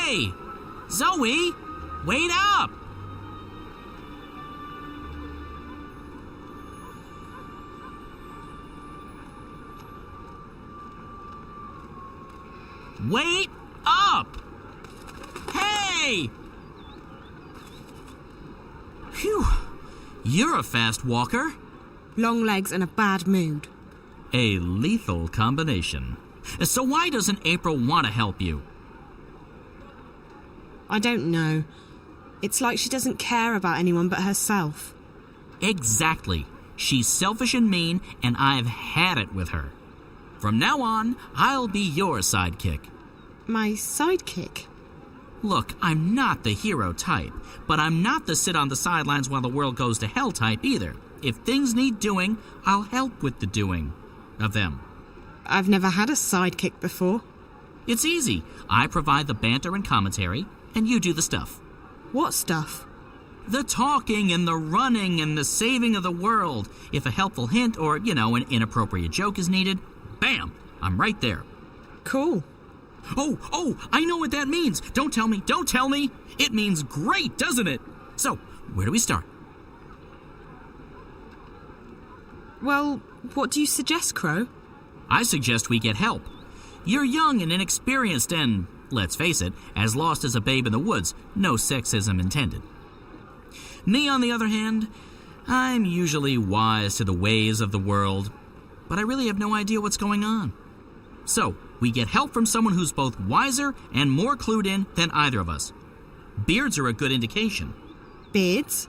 Hey! Zoe! Wait up! Wait up! Hey! Phew! You're a fast walker. Long legs and a bad mood. A lethal combination. So why doesn't April want to help you? I don't know. It's like she doesn't care about anyone but herself. Exactly. She's selfish and mean, and I've had it with her. From now on, I'll be your sidekick. My sidekick? Look, I'm not the hero type, but I'm not the sit on the sidelines while the world goes to hell type either. If things need doing, I'll help with the doing of them. I've never had a sidekick before. It's easy. I provide the banter and commentary, and you do the stuff. What stuff? The talking and the running and the saving of the world. If a helpful hint or, an inappropriate joke is needed, bam, I'm right there. Cool. Oh, I know what that means. Don't tell me. It means great, doesn't it? So, where do we start? Well, what do you suggest, Crow? I suggest we get help. You're young and inexperienced and, let's face it, as lost as a babe in the woods. No sexism intended. Me, on the other hand, I'm usually wise to the ways of the world, but I really have no idea what's going on. So, we get help from someone who's both wiser and more clued in than either of us. Beards are a good indication. Beards?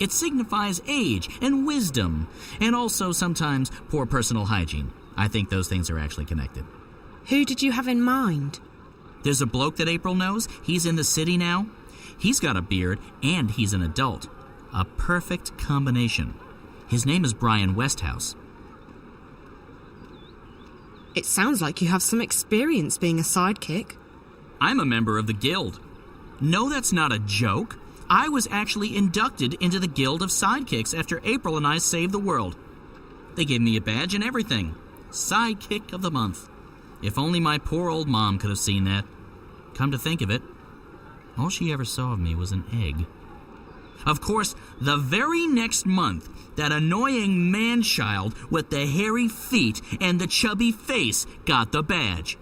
It signifies age and wisdom, and also sometimes poor personal hygiene. I think those things are actually connected. Who did you have in mind? There's a bloke that April knows. He's in the city now. He's got a beard, and he's an adult. A perfect combination. His name is Brian Westhouse. It sounds like you have some experience being a sidekick. I'm a member of the guild. No, that's not a joke. I was actually inducted into the Guild of Sidekicks after April and I saved the world. They gave me a badge and everything. Sidekick of the month. If only my poor old mom could have seen that. Come to think of it, all she ever saw of me was an egg. Of course, the very next month, that annoying man-child with the hairy feet and the chubby face got the badge.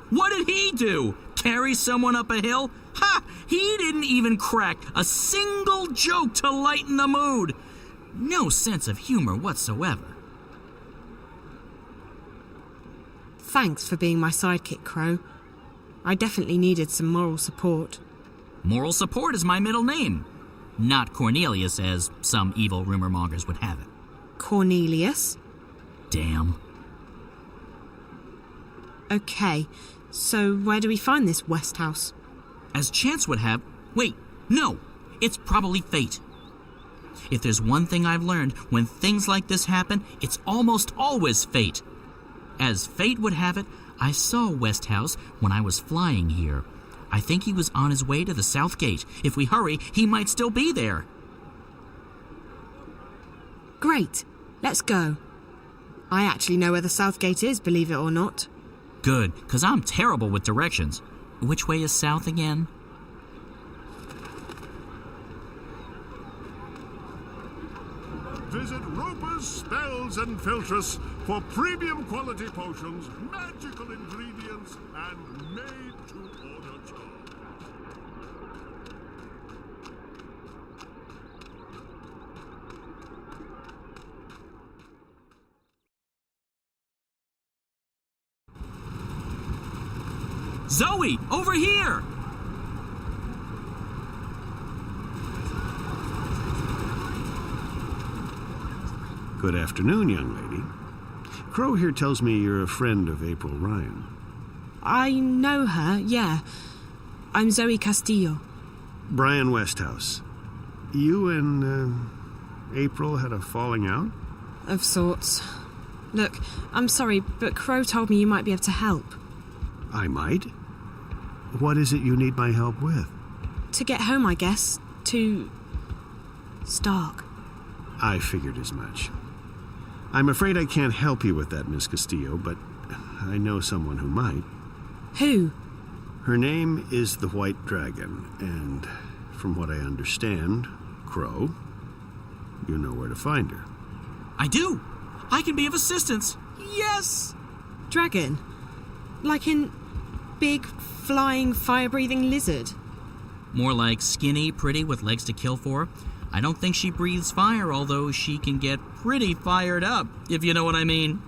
What did he do? Carry someone up a hill? Ha! He didn't even crack a single joke to lighten the mood. No sense of humor whatsoever. Thanks for being my sidekick, Crow. I definitely needed some moral support. Moral support is my middle name. Not Cornelius, as some evil rumor mongers would have it. Cornelius? Damn. Okay, so where do we find this Westhouse? As chance would have... Wait, no! It's probably fate. If there's one thing I've learned, when things like this happen, it's almost always fate. As fate would have it, I saw Westhouse when I was flying here. I think he was on his way to the South Gate. If we hurry, he might still be there. Great, let's go. I actually know where the South Gate is, believe it or not. Good, because I'm terrible with directions. Which way is south again? Visit Roper's Spells and Filtress for premium quality potions, magical ingredients, and made-to-order charms. Zoe, over here! Good afternoon, young lady. Crow here tells me you're a friend of April Ryan. I know her, yeah. I'm Zoe Castillo. Brian Westhouse. You and April had a falling out? Of sorts. Look, I'm sorry, but Crow told me you might be able to help. I might? What is it you need my help with? To get home, I guess. To... Stark. I figured as much. I'm afraid I can't help you with that, Miss Castillo, but I know someone who might. Who? Her name is the White Dragon, and from what I understand, Crow, you know where to find her. I do. I can be of assistance. Yes! Dragon? Like in big, flying, fire-breathing lizard? More like skinny, pretty, with legs to kill for. I don't think she breathes fire, although she can get pretty fired up, if you know what I mean.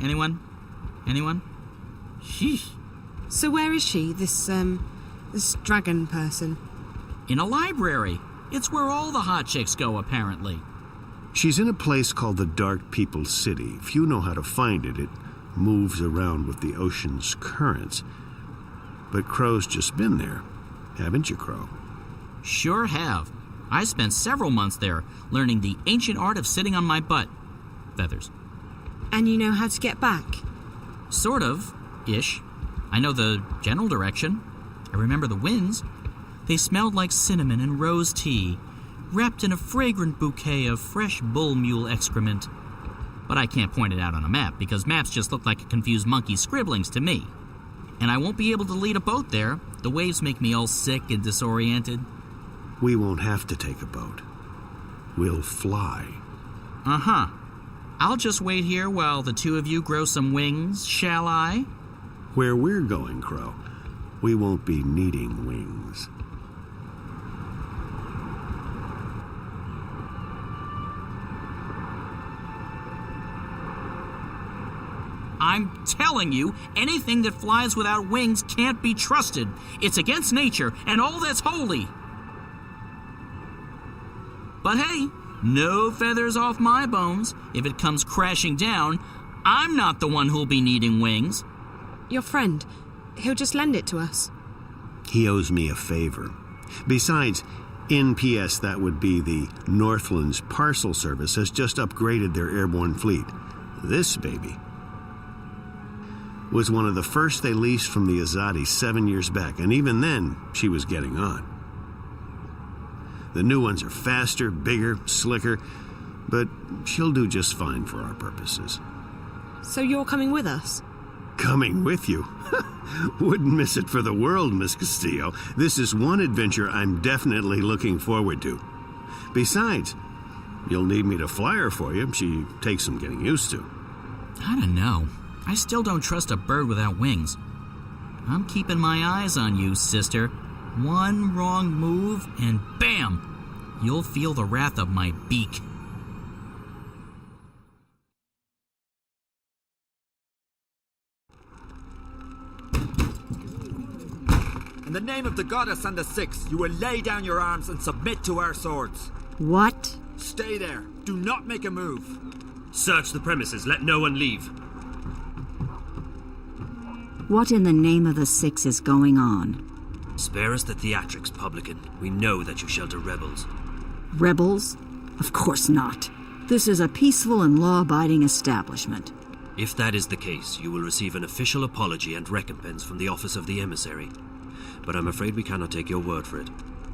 Anyone? Anyone? Sheesh. So where is she, this dragon person? In a library. It's where all the hot chicks go, apparently. She's in a place called the Dark People's City. If you know how to find it, it moves around with the ocean's currents. But Crow's just been there, haven't you, Crow? Sure have. I spent several months there, learning the ancient art of sitting on my butt. Feathers. And you know how to get back? Sort of. Ish. I know the general direction. I remember the winds. They smelled like cinnamon and rose tea, wrapped in a fragrant bouquet of fresh bull mule excrement. But I can't point it out on a map, because maps just look like a confused monkey's scribblings to me. And I won't be able to lead a boat there. The waves make me all sick and disoriented. We won't have to take a boat. We'll fly. Uh-huh. I'll just wait here while the two of you grow some wings, shall I? Where we're going, Crow, we won't be needing wings. I'm telling you, anything that flies without wings can't be trusted. It's against nature and all that's holy. But hey, no feathers off my bones. If it comes crashing down, I'm not the one who'll be needing wings. Your friend, he'll just lend it to us. He owes me a favor. Besides, NPS, that would be the Northlands Parcel Service, has just upgraded their airborne fleet. This baby was one of the first they leased from the Azadi 7 years back, and even then, she was getting on. The new ones are faster, bigger, slicker, but she'll do just fine for our purposes. So you're coming with us? Coming with you? Wouldn't miss it for the world, Miss Castillo. This is one adventure I'm definitely looking forward to. Besides, you'll need me to fly her for you. She takes some getting used to. I don't know. I still don't trust a bird without wings. I'm keeping my eyes on you, sister. One wrong move, and bam! You'll feel the wrath of my beak. In the name of the goddess and the Six, you will lay down your arms and submit to our swords. What? Stay there. Do not make a move. Search the premises. Let no one leave. What in the name of the Six is going on? Spare us the theatrics, publican. We know that you shelter rebels. Rebels? Of course not. This is a peaceful and law-abiding establishment. If that is the case, you will receive an official apology and recompense from the Office of the Emissary. But I'm afraid we cannot take your word for it.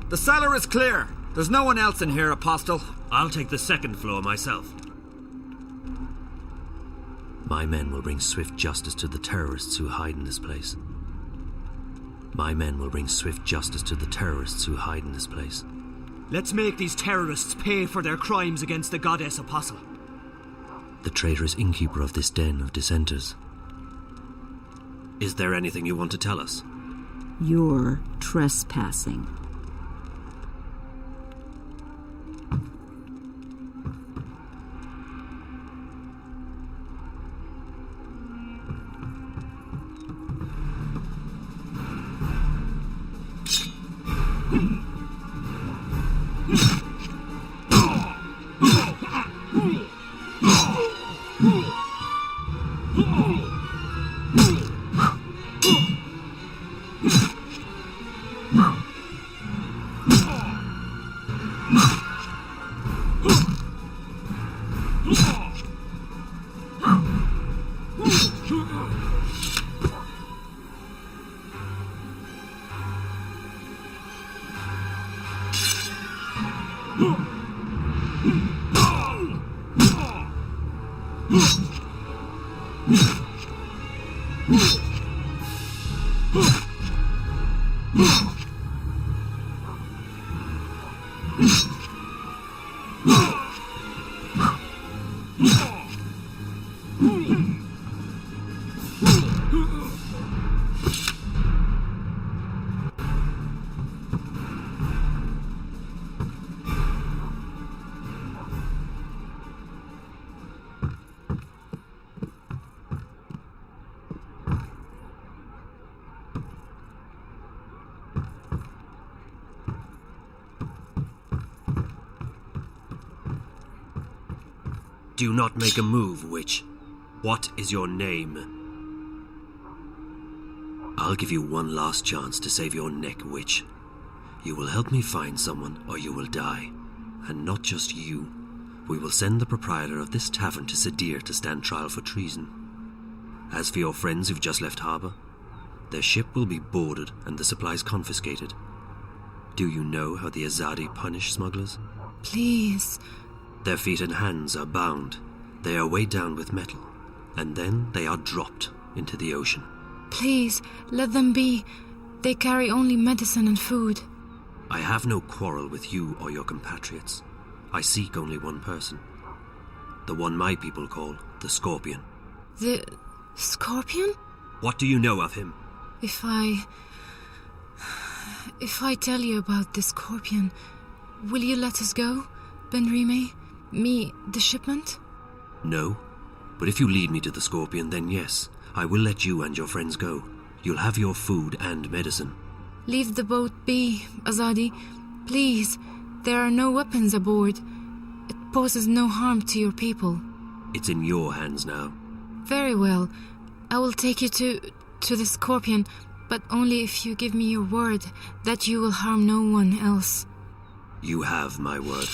The cellar is clear. There's no one else in here, Apostle. I'll take the second floor myself. My men will bring swift justice to the terrorists who hide in this place. My men will bring swift justice to the terrorists who hide in this place. Let's make these terrorists pay for their crimes against the goddess Apostle. The traitorous innkeeper of this den of dissenters. Is there anything you want to tell us? You're trespassing. Do not make a move, witch. What is your name? I'll give you one last chance to save your neck, witch. You will help me find someone, or you will die. And not just you. We will send the proprietor of this tavern to Sadir to stand trial for treason. As for your friends who've just left harbour, their ship will be boarded and the supplies confiscated. Do you know how the Azadi punish smugglers? Please. Their feet and hands are bound. They are weighed down with metal, and then they are dropped into the ocean. Please, let them be. They carry only medicine and food. I have no quarrel with you or your compatriots. I seek only one person. The one my people call the Scorpion. The Scorpion? What do you know of him? If I tell you about the Scorpion, will you let us go, Benrime? Me, the shipment? No. But if you lead me to the Scorpion, then yes, I will let you and your friends go. You'll have your food and medicine. Leave the boat be, Azadi. Please, there are no weapons aboard. It poses no harm to your people. It's in your hands now. Very well. I will take you to the Scorpion, but only if you give me your word that you will harm no one else. You have my word.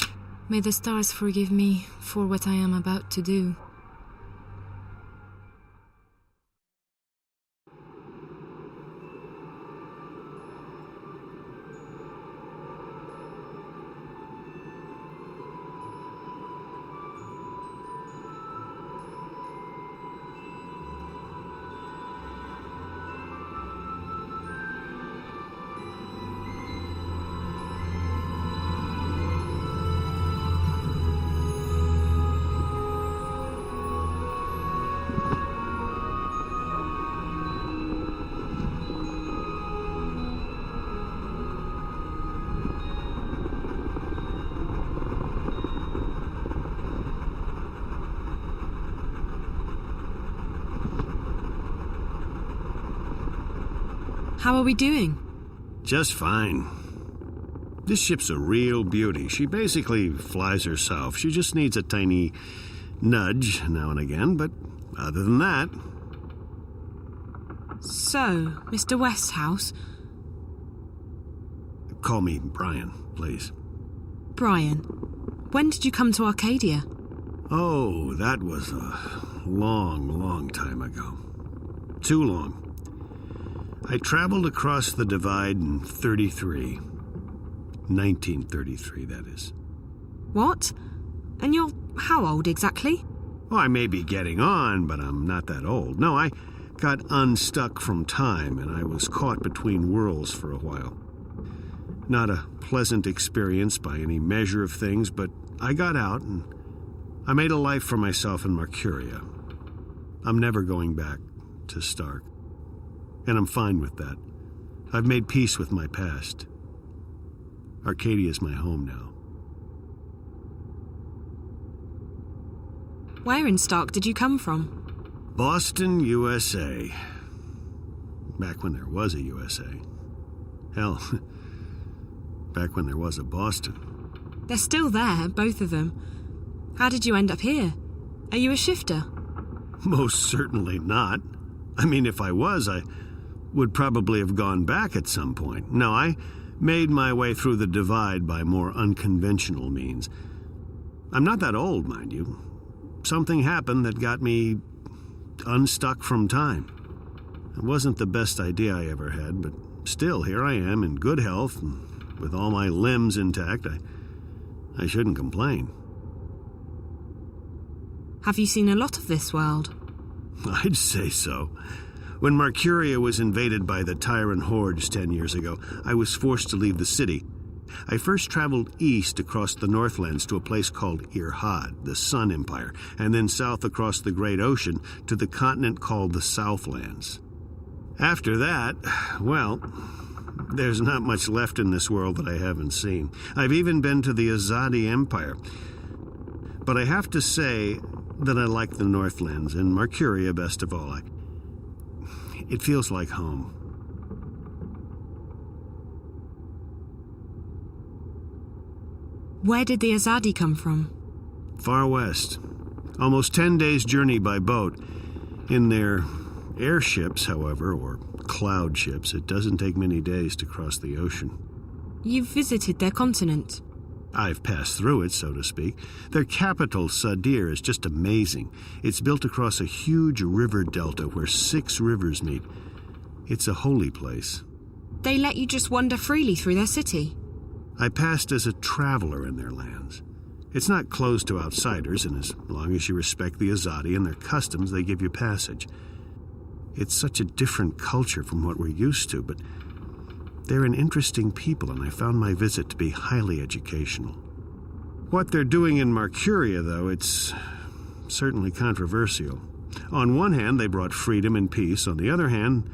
May the stars forgive me for what I am about to do. How are we doing? Just fine. This ship's a real beauty. She basically flies herself. She just needs a tiny nudge now and again, but other than that... So, Mr. Westhouse? Call me Brian, please. Brian, when did you come to Arcadia? Oh, that was a long time ago. Too long. I traveled across the divide in 1933, that is. What? And you're how old exactly? Well, I may be getting on, but I'm not that old. No, I got unstuck from time, and I was caught between worlds for a while. Not a pleasant experience by any measure of things, but I got out, and I made a life for myself in Mercuria. I'm never going back to Stark. And I'm fine with that. I've made peace with my past. Arcadia's my home now. Where in Stark did you come from? Boston, USA. Back when there was a USA. Hell, back when there was a Boston. They're still there, both of them. How did you end up here? Are you a shifter? Most certainly not. I mean, if I was, I would probably have gone back at some point. No, I made my way through the divide by more unconventional means. I'm not that old, mind you. Something happened that got me unstuck from time. It wasn't the best idea I ever had, but still, here I am in good health, and with all my limbs intact. I shouldn't complain. Have you seen a lot of this world? I'd say so. When Mercuria was invaded by the Tyrant hordes 10 years ago, I was forced to leave the city. I first traveled east across the Northlands to a place called Irhad, the Sun Empire, and then south across the Great Ocean to the continent called the Southlands. After that, well, there's not much left in this world that I haven't seen. I've even been to the Azadi Empire. But I have to say that I like the Northlands, and Mercuria best of all. It feels like home. Where did the Azadi come from? Far west. Almost 10 days' journey by boat. In their airships, however, or cloud ships, it doesn't take many days to cross the ocean. You've visited their continent. I've passed through it, so to speak. Their capital, Sadir, is just amazing. It's built across a huge river delta where 6 rivers meet. It's a holy place. They let you just wander freely through their city. I passed as a traveler in their lands. It's not closed to outsiders, and as long as you respect the Azadi and their customs, they give you passage. It's such a different culture from what we're used to, but they're an interesting people, and I found my visit to be highly educational. What they're doing in Marcuria, though, it's certainly controversial. On one hand, they brought freedom and peace. On the other hand,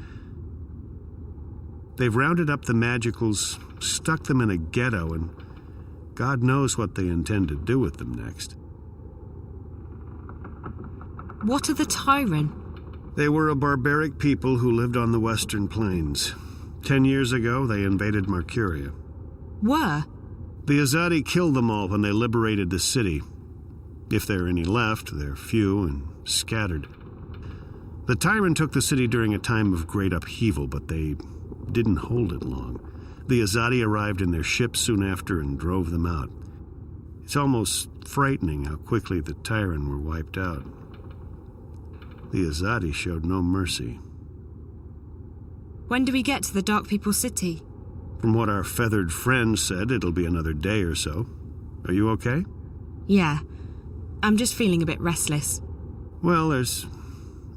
they've rounded up the Magicals, stuck them in a ghetto, and God knows what they intend to do with them next. What are the Tyran? They were a barbaric people who lived on the western plains. 10 years ago, they invaded Marcuria. Were? The Azadi killed them all when they liberated the city. If there are any left, they're few and scattered. The Tyran took the city during a time of great upheaval, but they didn't hold it long. The Azadi arrived in their ships soon after and drove them out. It's almost frightening how quickly the Tyran were wiped out. The Azadi showed no mercy. When do we get to the Dark People's city? From what our feathered friend said, it'll be another day or so. Are you okay? Yeah. I'm just feeling a bit restless. Well, there's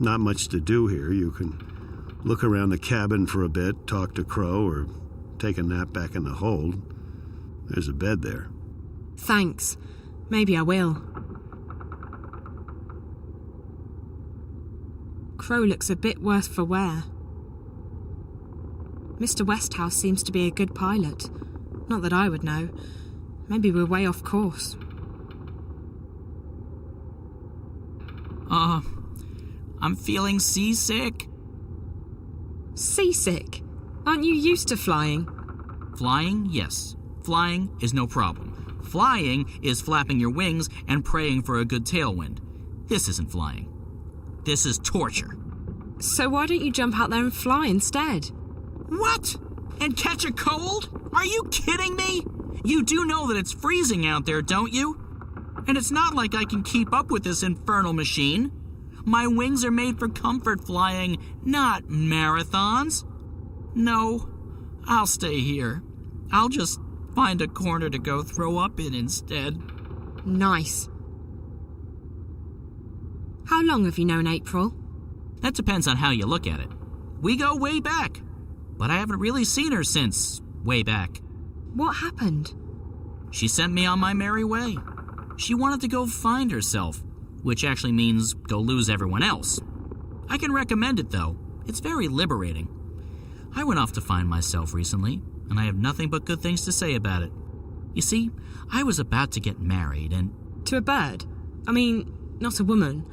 not much to do here. You can look around the cabin for a bit, talk to Crow, or take a nap back in the hold. There's a bed there. Thanks. Maybe I will. Crow looks a bit worse for wear. Mr. Westhouse seems to be a good pilot. Not that I would know. Maybe we're way off course. I'm feeling seasick. Seasick? Aren't you used to flying? Flying, yes. Flying is no problem. Flying is flapping your wings and praying for a good tailwind. This isn't flying. This is torture. So why don't you jump out there and fly instead? What? And catch a cold? Are you kidding me? You do know that it's freezing out there, don't you? And it's not like I can keep up with this infernal machine. My wings are made for comfort flying, not marathons. No, I'll stay here. I'll just find a corner to go throw up in instead. Nice. How long have you known April? That depends on how you look at it. We go way back. But I haven't really seen her since way back. What happened? She sent me on my merry way. She wanted to go find herself, which actually means go lose everyone else. I can recommend it, though. It's very liberating. I went off to find myself recently, and I have nothing but good things to say about it. You see, I was about to get married and... To a bird? I mean, not a woman.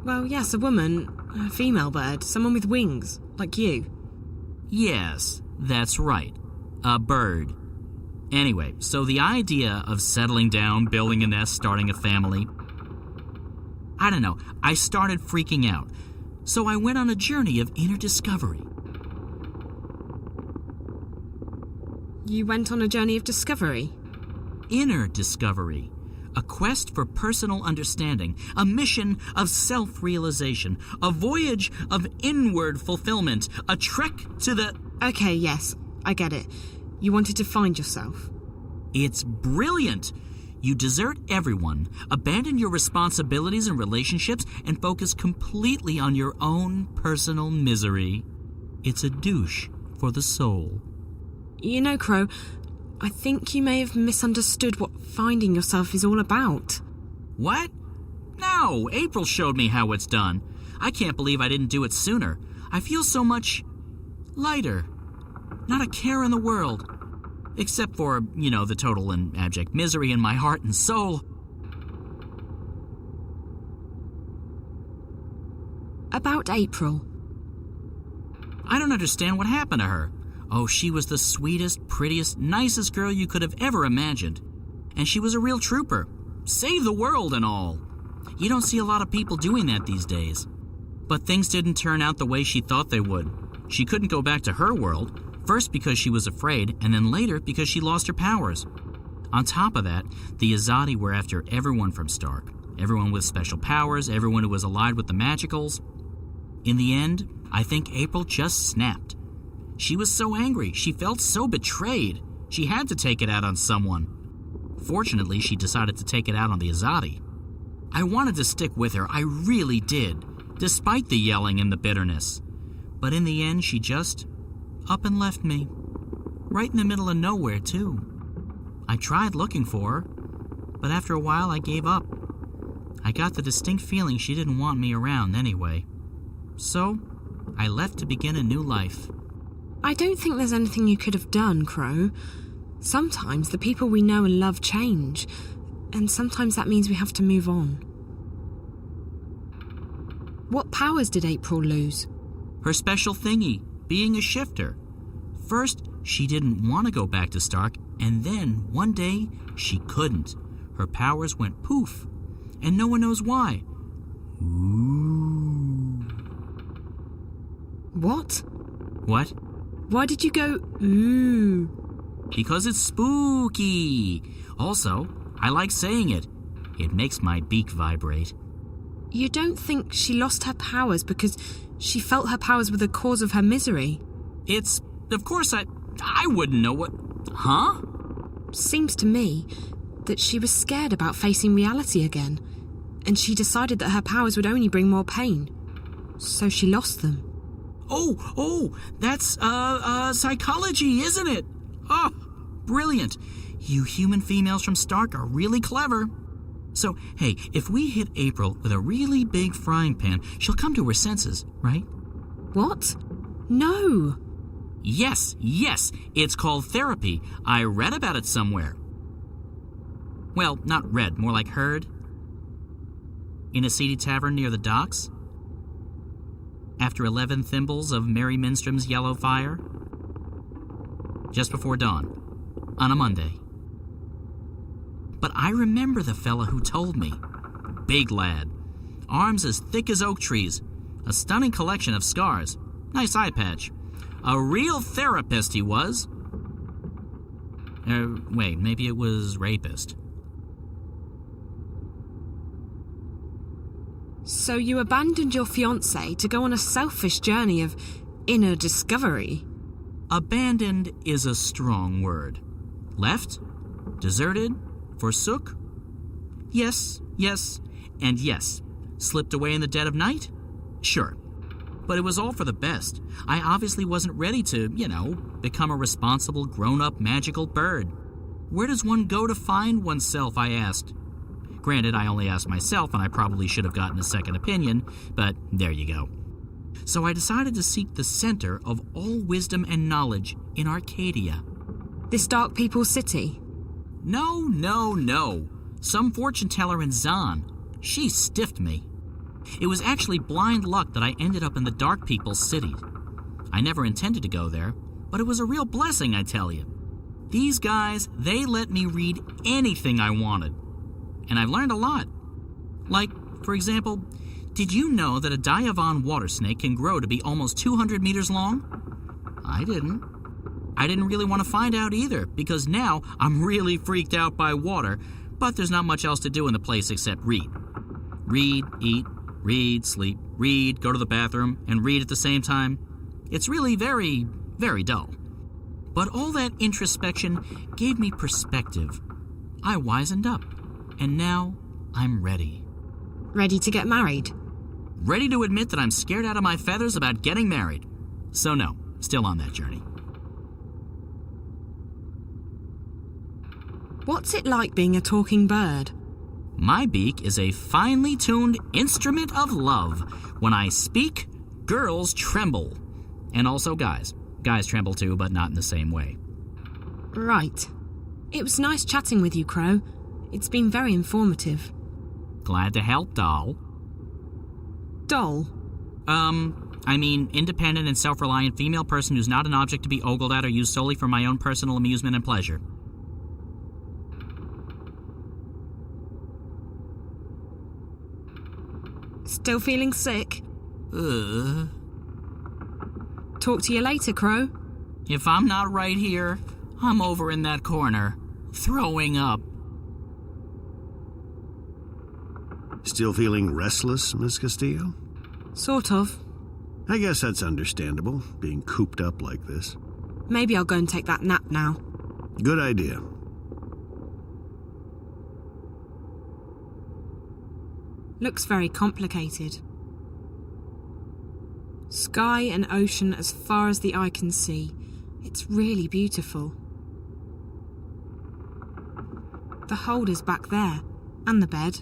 Well, yes, a woman. A female bird. Someone with wings, like you. Yes, that's right. A bird. Anyway, so the idea of settling down, building a nest, starting a family... I don't know, I started freaking out. So I went on a journey of inner discovery. You went on a journey of discovery? Inner discovery. A quest for personal understanding, a mission of self-realization, a voyage of inward fulfillment, a trek to the... Okay, yes, I get it. You wanted to find yourself. It's brilliant. You desert everyone, abandon your responsibilities and relationships, and focus completely on your own personal misery. It's a douche for the soul. You know, Crow, I think you may have misunderstood what finding yourself is all about. What? No, April showed me how it's done. I can't believe I didn't do it sooner. I feel so much lighter. Not a care in the world. Except for, the total and abject misery in my heart and soul. About April. I don't understand what happened to her. Oh, she was the sweetest, prettiest, nicest girl you could have ever imagined. And she was a real trooper. Save the world and all. You don't see a lot of people doing that these days. But things didn't turn out the way she thought they would. She couldn't go back to her world, first because she was afraid, and then later because she lost her powers. On top of that, the Azadi were after everyone from Stark. Everyone with special powers, everyone who was allied with the Magicals. In the end, I think April just snapped. She was so angry, she felt so betrayed. She had to take it out on someone. Fortunately, she decided to take it out on the Azadi. I wanted to stick with her, I really did, despite the yelling and the bitterness. But in the end, she just up and left me. Right in the middle of nowhere, too. I tried looking for her, but after a while I gave up. I got the distinct feeling she didn't want me around anyway. So, I left to begin a new life. I don't think there's anything you could have done, Crow. Sometimes the people we know and love change, and sometimes that means we have to move on. What powers did April lose? Her special thingy, being a shifter. First, she didn't want to go back to Stark, and then, one day, she couldn't. Her powers went poof, and no one knows why. Ooh. What? What? Why did you go, ooh? Because it's spooky. Also, I like saying it. It makes my beak vibrate. You don't think she lost her powers because she felt her powers were the cause of her misery? It's... Of course I wouldn't know what... Huh? Seems to me that she was scared about facing reality again, and she decided that her powers would only bring more pain. So she lost them. Oh, that's, psychology, isn't it? Oh, brilliant. You human females from Stark are really clever. So, hey, if we hit April with a really big frying pan, she'll come to her senses, right? What? No. Yes, it's called therapy. I read about it somewhere. Well, not read, more like heard. In a seedy tavern near the docks. After 11 thimbles of Mary Minstrom's yellow fire. Just before dawn. On a Monday. But I remember the fella who told me. Big lad. Arms as thick as oak trees. A stunning collection of scars. Nice eye patch. A real therapist he was. Wait, maybe it was rapist. So you abandoned your fiancé to go on a selfish journey of inner discovery? Abandoned is a strong word. Left? Deserted? Forsook? Yes, and yes. Slipped away in the dead of night? Sure. But it was all for the best. I obviously wasn't ready to, become a responsible, grown-up, magical bird. Where does one go to find oneself, I asked. Granted, I only asked myself, and I probably should have gotten a second opinion, but there you go. So I decided to seek the center of all wisdom and knowledge in Arcadia. This Dark People's City? No. Some fortune teller in Zan. She stiffed me. It was actually blind luck that I ended up in the Dark People's City. I never intended to go there, but it was a real blessing, I tell you. These guys, they let me read anything I wanted. And I've learned a lot. Like, for example, did you know that a Diavan water snake can grow to be almost 200 meters long? I didn't. I didn't really want to find out either, because now I'm really freaked out by water, but there's not much else to do in the place except read. Read, eat, read, sleep, read, go to the bathroom, and read at the same time. It's really very, very dull. But all that introspection gave me perspective. I wisened up. And now, I'm ready. Ready to get married? Ready to admit that I'm scared out of my feathers about getting married. So no, still on that journey. What's it like being a talking bird? My beak is a finely tuned instrument of love. When I speak, girls tremble. And also guys. Guys tremble too, but not in the same way. Right. It was nice chatting with you, Crow. It's been very informative. Glad to help, doll. Doll? Independent and self-reliant female person who's not an object to be ogled at or used solely for my own personal amusement and pleasure. Still feeling sick? Ugh. Talk to you later, Crow. If I'm not right here, I'm over in that corner, throwing up. Still feeling restless, Miss Castillo? Sort of. I guess that's understandable, being cooped up like this. Maybe I'll go and take that nap now. Good idea. Looks very complicated. Sky and ocean as far as the eye can see. It's really beautiful. The holder's back there, and the bed.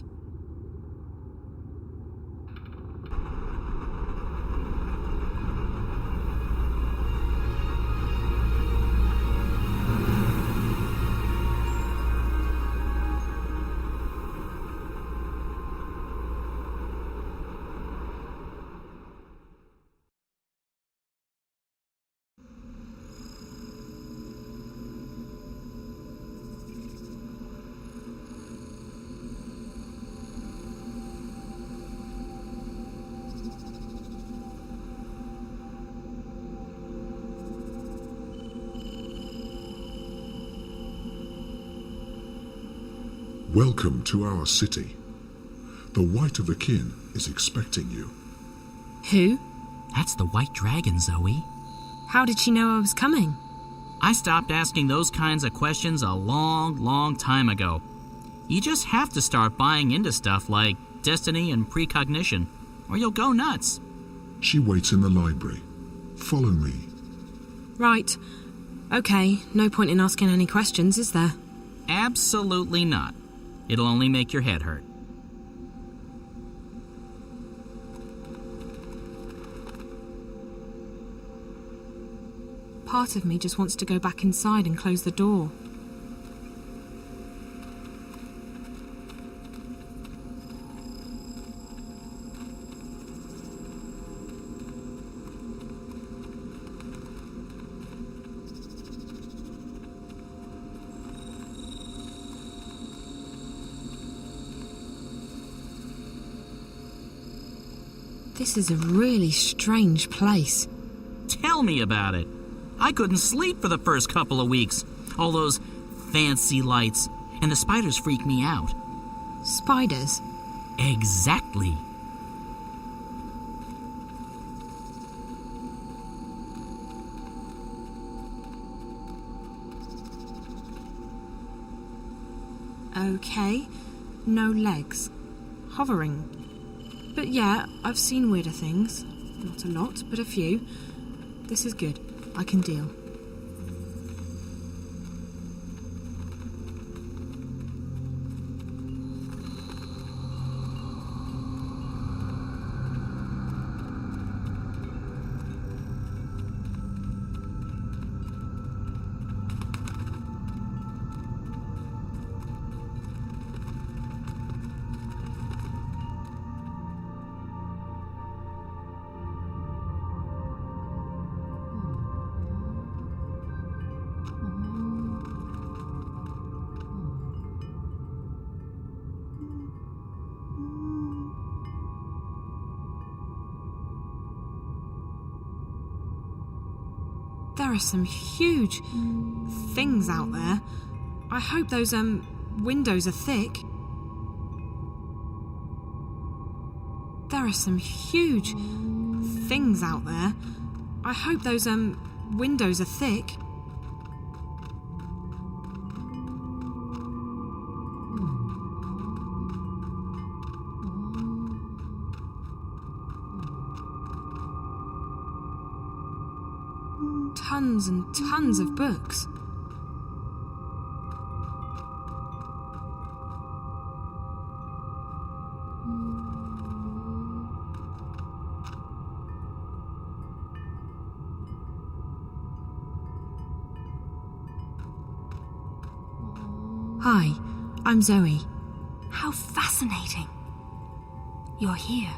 Welcome to our city. The White of the Kin is expecting you. Who? That's the White Dragon, Zoe. How did she know I was coming? I stopped asking those kinds of questions a long time ago. You just have to start buying into stuff like destiny and precognition, or you'll go nuts. She waits in the library. Follow me. Right. Okay, no point in asking any questions, is there? Absolutely not. It'll only make your head hurt. Part of me just wants to go back inside and close the door. This is a really strange place. Tell me about it. I couldn't sleep for the first couple of weeks. All those fancy lights, and the spiders freak me out. Spiders? Exactly. Okay, no legs. Hovering. But yeah, I've seen weirder things. Not a lot, but a few. This is good. I can deal. There are some huge things out there. I hope those, windows are thick. There are some huge things out there. I hope those, windows are thick. Tons and tons of books. Hi, I'm Zoe. How fascinating. You're here,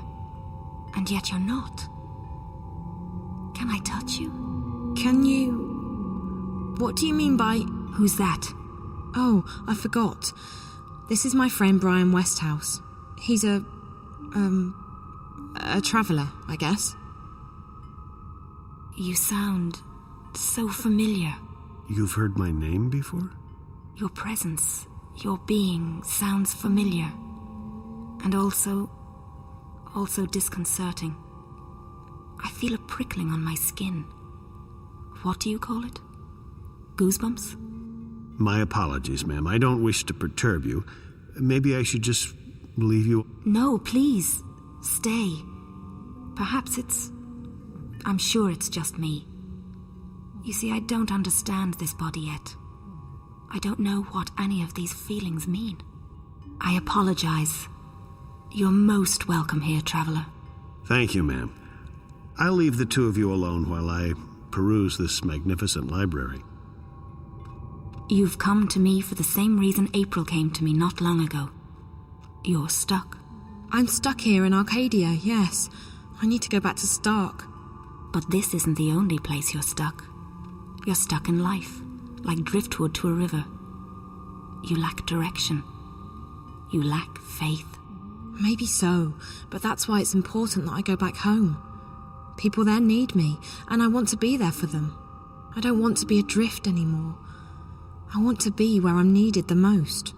and yet you're not. Can I touch you? Can you... What do you mean by... Who's that? Oh, I forgot. This is my friend Brian Westhouse. He's a A traveller, I guess. You sound so familiar. You've heard my name before? Your presence, your being sounds familiar. And also disconcerting. I feel a prickling on my skin. What do you call it? Goosebumps? My apologies, ma'am. I don't wish to perturb you. Maybe I should just leave you... No, please. Stay. Perhaps I'm sure it's just me. You see, I don't understand this body yet. I don't know what any of these feelings mean. I apologize. You're most welcome here, traveler. Thank you, ma'am. I'll leave the two of you alone while I peruse this magnificent library. You've come to me for the same reason April came to me not long ago. You're stuck. I'm stuck here in Arcadia, yes. I need to go back to Stark. But this isn't the only place you're stuck. You're stuck in life, like driftwood to a river. You lack direction. You lack faith. Maybe so, but that's why it's important that I go back home. People there need me, and I want to be there for them. I don't want to be adrift anymore. I want to be where I'm needed the most.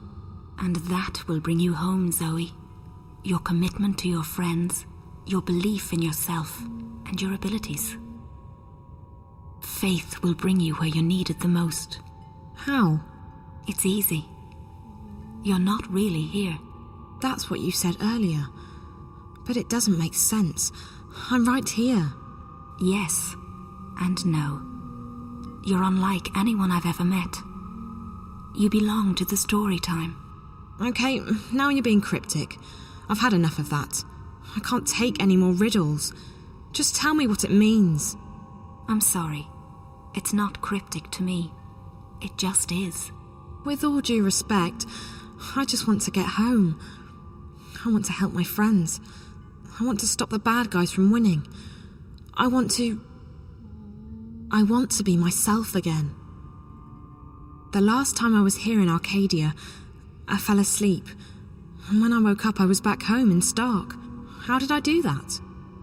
And that will bring you home, Zoe. Your commitment to your friends, your belief in yourself, and your abilities. Faith will bring you where you're needed the most. How? It's easy. You're not really here. That's what you said earlier. But it doesn't make sense. I'm right here. Yes, and no. You're unlike anyone I've ever met. You belong to the story time. Okay, now you're being cryptic. I've had enough of that. I can't take any more riddles. Just tell me what it means. I'm sorry. It's not cryptic to me. It just is. With all due respect, I just want to get home. I want to help my friends. I want to stop the bad guys from winning. I want to be myself again. The last time I was here in Arcadia, I fell asleep. And when I woke up, I was back home in Stark. How did I do that?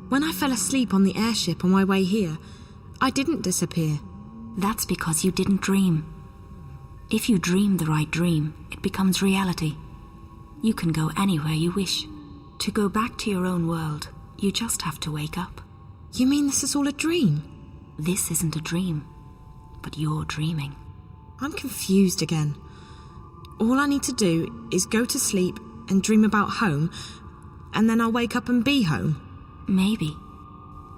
When I fell asleep on the airship on my way here, I didn't disappear. That's because you didn't dream. If you dream the right dream, it becomes reality. You can go anywhere you wish. To go back to your own world, you just have to wake up. You mean this is all a dream? This isn't a dream, but you're dreaming. I'm confused again. All I need to do is go to sleep and dream about home, and then I'll wake up and be home. Maybe.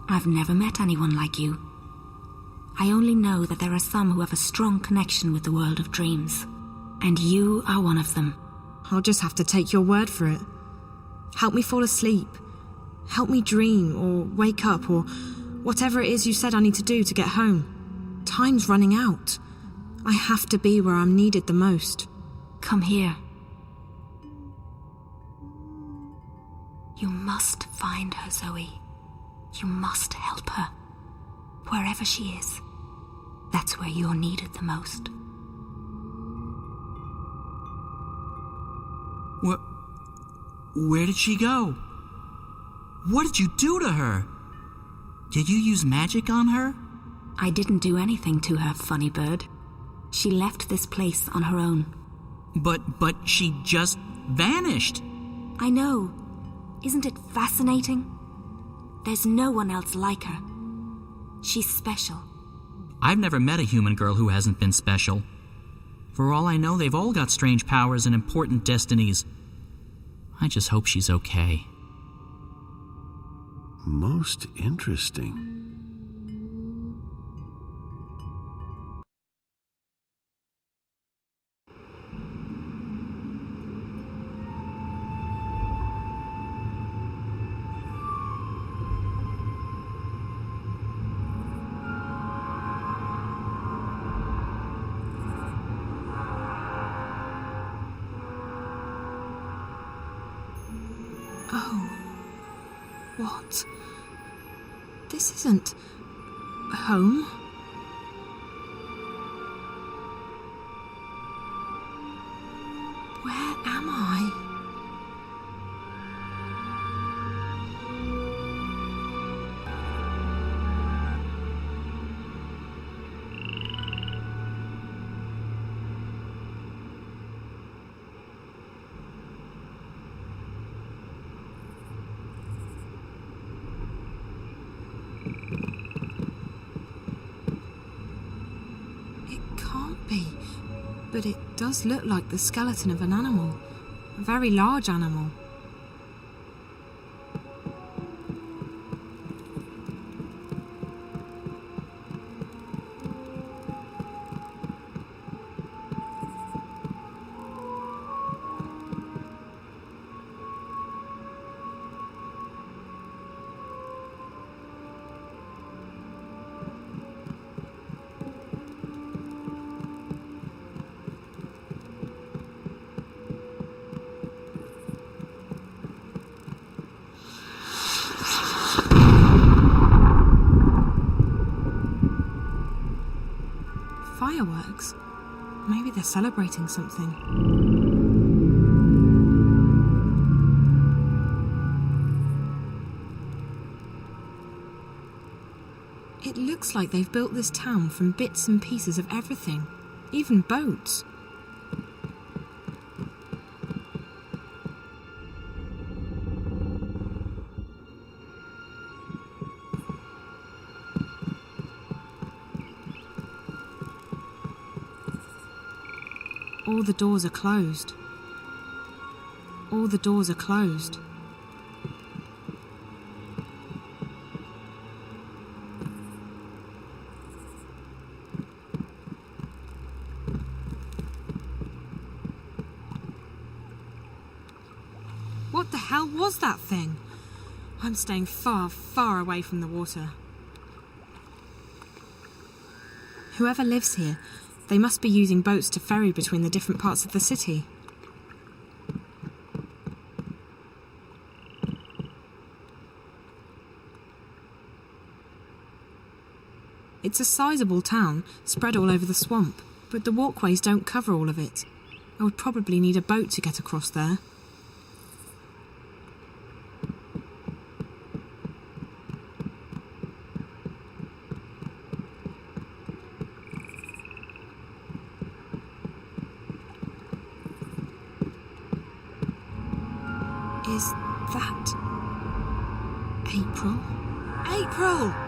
I've never met anyone like you. I only know that there are some who have a strong connection with the world of dreams. And you are one of them. I'll just have to take your word for it. Help me fall asleep. Help me dream or wake up or whatever it is you said I need to do to get home. Time's running out. I have to be where I'm needed the most. Come here. You must find her, Zoe. You must help her. Wherever she is, that's where you're needed the most. Where did she go? What did you do to her? Did you use magic on her? I didn't do anything to her, funny bird. She left this place on her own. But she just vanished. I know. Isn't it fascinating? There's no one else like her. She's special. I've never met a human girl who hasn't been special. For all I know, they've all got strange powers and important destinies. I just hope she's okay. Most interesting. Oh. What? This isn't home. Where am I? It can't be, but it does look like the skeleton of an animal. A very large animal. Fireworks? Maybe they're celebrating something. It looks like they've built this town from bits and pieces of everything, even boats. All the doors are closed. All the doors are closed. What the hell was that thing? I'm staying far, far away from the water. Whoever lives here, they must be using boats to ferry between the different parts of the city. It's a sizable town, spread all over the swamp, but the walkways don't cover all of it. I would probably need a boat to get across there. Is that April? April!